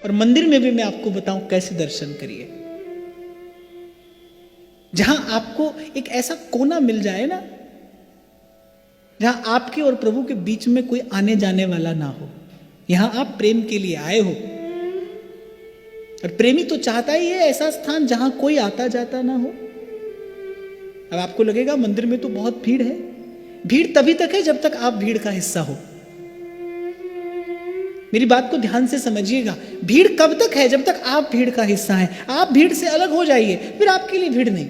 और मंदिर में भी मैं आपको बताऊं कैसे दर्शन करिए, जहां आपको एक ऐसा कोना मिल जाए ना, जहां आपके और प्रभु के बीच में कोई आने जाने वाला ना हो। यहां आप प्रेम के लिए आए हो, और प्रेमी तो चाहता ही है ऐसा स्थान जहां कोई आता जाता ना हो। अब आपको लगेगा मंदिर में तो बहुत भीड़ है। भीड़ तभी तक है जब तक आप भीड़ का हिस्सा हो। मेरी बात को ध्यान से समझिएगा। भीड़ कब तक है? जब तक आप भीड़ का हिस्सा हैं। आप भीड़ से अलग हो जाइए, फिर आपके लिए भीड़ नहीं।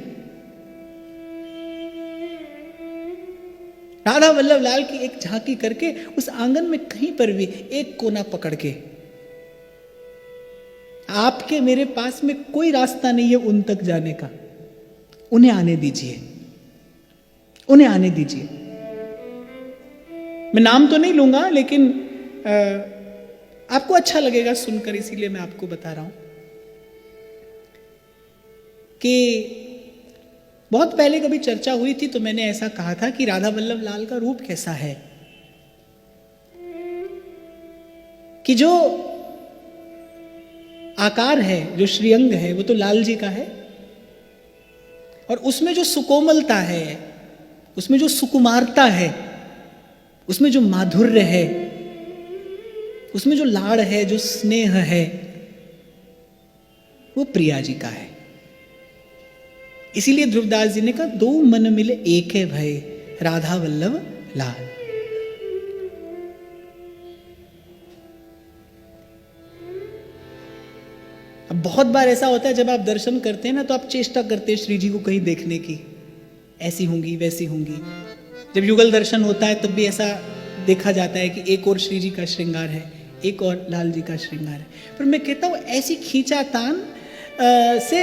राधा वल्लभ लाल की एक झांकी करके उस आंगन में कहीं पर भी एक कोना पकड़ के, आपके मेरे पास में कोई रास्ता नहीं है उन तक जाने का, उन्हें आने दीजिए, उन्हें आने दीजिए। मैं नाम तो नहीं लूंगा, लेकिन आपको अच्छा लगेगा सुनकर, इसीलिए मैं आपको बता रहा हूं कि बहुत पहले कभी चर्चा हुई थी तो मैंने ऐसा कहा था कि राधा वल्लभ लाल का रूप कैसा है, कि जो आकार है, जो श्रीअंग है, वो तो लाल जी का है, और उसमें जो सुकोमलता है, उसमें जो सुकुमारता है, उसमें जो माधुर्य है, उसमें जो लाड़ है, जो स्नेह है, वो प्रिया जी का है। इसीलिए ध्रुवदास जी ने कहा, दो मन मिले एक है भय, राधा वल्लभ लाल। अब बहुत बार ऐसा होता है जब आप दर्शन करते हैं ना, तो आप चेष्टा करते हैं श्री जी को कहीं देखने की, ऐसी होंगी वैसी होंगी। जब युगल दर्शन होता है तब भी ऐसा देखा जाता है कि एक और श्री जी का श्रृंगार है, एक और लाल जी का श्रृंगार है। पर मैं कहता हूं ऐसी खींचातान से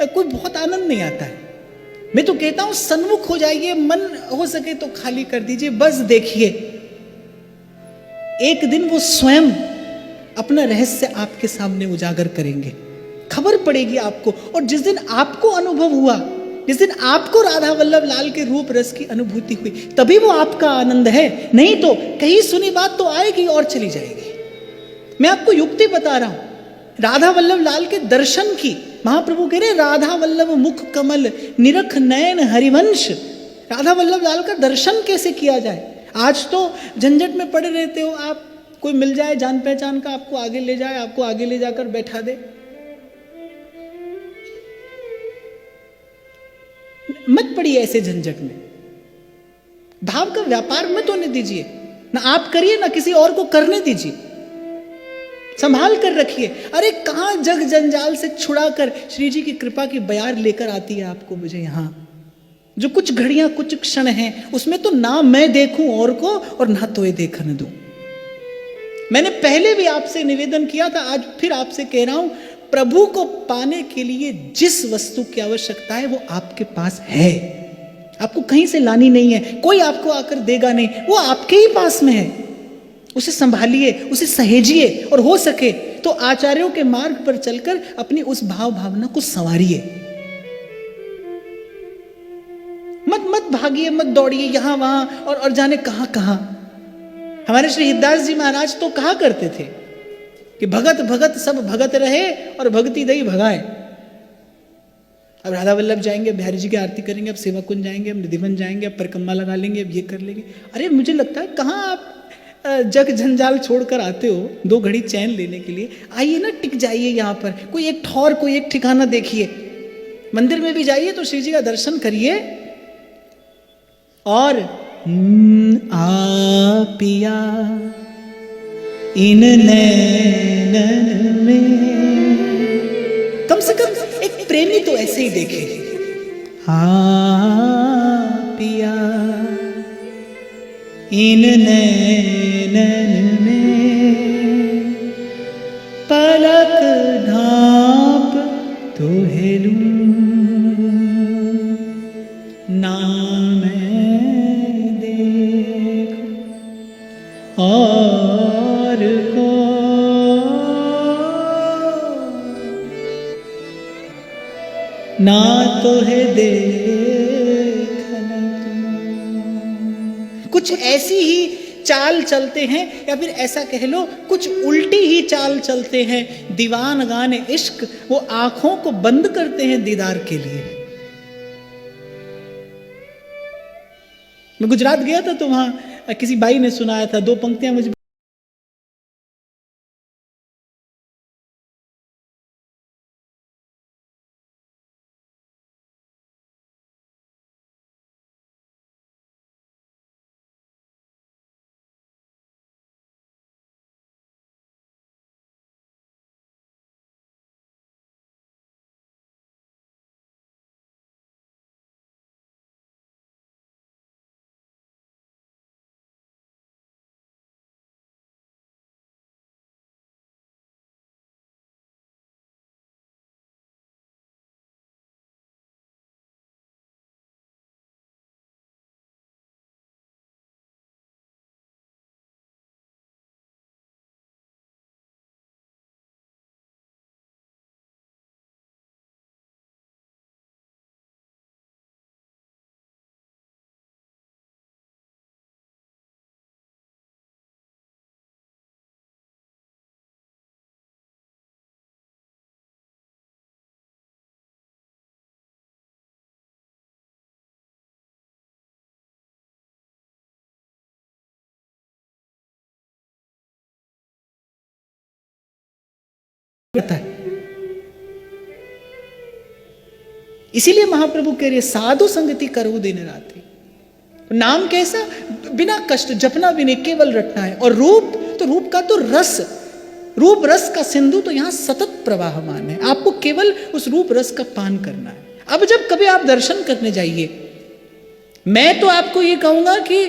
कोई बहुत आनंद नहीं आता है। मैं तो कहता हूं सन्मुख हो जाइए, मन हो सके तो खाली कर दीजिए, बस देखिए। एक दिन वो स्वयं अपना रहस्य आपके सामने उजागर करेंगे, खबर पड़ेगी आपको। और जिस दिन आपको अनुभव हुआ, जिस दिन आपको राधा वल्लभ लाल के रूप रस की अनुभूति हुई, तभी वो आपका आनंद है। नहीं तो कहीं सुनी बात तो आएगी और चली जाएगी। मैं आपको युक्ति बता रहा हूं राधा वल्लभ लाल के दर्शन की। महाप्रभु कह रहे राधा वल्लभ मुख कमल निरख नयन हरिवंश। राधा वल्लभ लाल का दर्शन कैसे किया जाए? आज तो झंझट में पड़े रहते हो आप, कोई मिल जाए जान पहचान का, आपको आगे ले जाए, आपको आगे ले जाकर बैठा दे। मत पड़िए ऐसे झंझट में। भाव का व्यापार मत होने दीजिए, ना आप करिए ना किसी और को करने दीजिए। संभाल कर रखिए। अरे कहां जग जंजाल से छुड़ाकर श्री जी की कृपा की बयार लेकर आती है आपको मुझे यहां। जो कुछ घड़ियां कुछ क्षण हैं, उसमें तो ना मैं देखूं और को और ना तो ये देखने दूं। मैंने पहले भी आपसे निवेदन किया था, आज फिर आपसे कह रहा हूं, प्रभु को पाने के लिए जिस वस्तु की आवश्यकता है वो आपके पास है। आपको कहीं से लानी नहीं है, कोई आपको आकर देगा नहीं, वो आपके ही पास में है। उसे संभालिए, उसे सहेजिए, और हो सके तो आचार्यों के मार्ग पर चलकर अपनी उस भाव भावना को संवारिए। मत भागिए, मत दौड़िए यहां वहां और जाने कहां कहां। हमारे श्री हिरदास जी महाराज तो कहा करते थे कि भगत भगत सब भगत रहे और भक्ति दई भगाए। अब राधा वल्लभ जाएंगे, बिहारी जी की आरती करेंगे, अब सेवा कुंज जाएंगे, अब निधिवन जाएंगे, अब परिक्रमा लगा लेंगे, अब ये कर लेंगे। अरे मुझे लगता है कहाँ आप जग जंजाल छोड़कर आते हो 2 घड़ी चैन लेने के लिए। आइए ना, टिक जाइए यहाँ पर, कोई एक ठौर, कोई एक ठिकाना देखिए। मंदिर में भी जाइए तो श्री जी का दर्शन करिए। और पिया इन नैनन में, कम से कम एक प्रेमी तो ऐसे ही देखे। पिया इन नैनन में पलक ढांप तुहे लूं, ना मैं देखूं और को, ना तुहे देखन। कुछ ऐसी ही चाल चलते हैं, या फिर ऐसा कह लो कुछ उल्टी ही चाल चलते हैं। दीवान गाने इश्क वो आंखों को बंद करते हैं दीदार के लिए। मैं गुजरात गया था तो वहां किसी बाई ने सुनाया था, 2 पंक्तियां मुझे पता है। इसीलिए महाप्रभु कह रहे साधु संगति करो दिन रात्रि। नाम कैसा? बिना कष्ट जपना भी नहीं, केवल रटना है। और रूप, तो रूप का तो रस, रूप रस का सिंधु तो यहां सतत प्रवाहमान है। आपको केवल उस रूप रस का पान करना है। अब जब कभी आप दर्शन करने जाइए, मैं तो आपको ये कहूंगा कि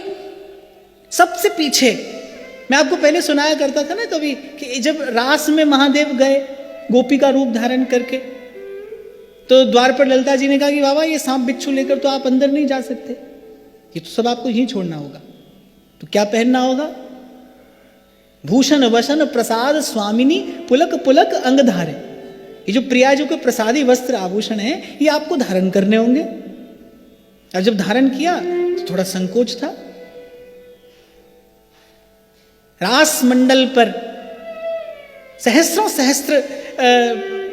सबसे पीछे, मैं आपको पहले सुनाया करता था ना कभी कि जब रास में महादेव गए गोपी का रूप धारण करके, तो द्वार पर ललिता जी ने कहा कि बाबा ये सांप बिच्छू लेकर तो आप अंदर नहीं जा सकते, ये तो सब आपको यहीं छोड़ना होगा। तो क्या पहनना होगा? भूषण वसन प्रसाद स्वामिनी पुलक पुलक अंग धारे। ये जो प्रिया जी के प्रसादी वस्त्र आभूषण है ये आपको धारण करने होंगे। और जब धारण किया तो थोड़ा संकोच था। रास मंडल पर सहस्रों सहस्त्र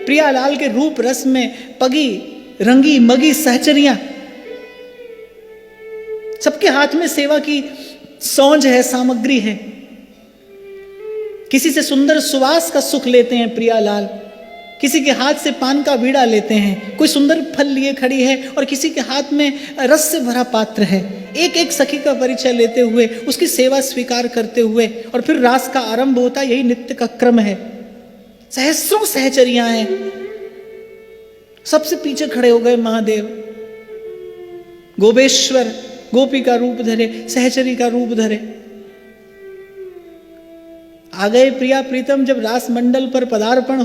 प्रियालाल के रूप रस में पगी रंगी मगी सहचरियां, सबके हाथ में सेवा की सौंज है, सामग्री है। किसी से सुंदर सुवास का सुख लेते हैं प्रियालाल, किसी के हाथ से पान का बीड़ा लेते हैं, कोई सुंदर फल लिए खड़ी है और किसी के हाथ में रस से भरा पात्र है। एक एक सखी का परिचय लेते हुए उसकी सेवा स्वीकार करते हुए और फिर रास का आरंभ होता, यही नित्य का क्रम है। सहस्रों सहचरियां हैं, सबसे पीछे खड़े हो गए महादेव। गोपेश्वर गोपी का रूप धरे, सहचरी का रूप धरे। आ गए प्रिया प्रीतम जब रास मंडल पर पदार्पण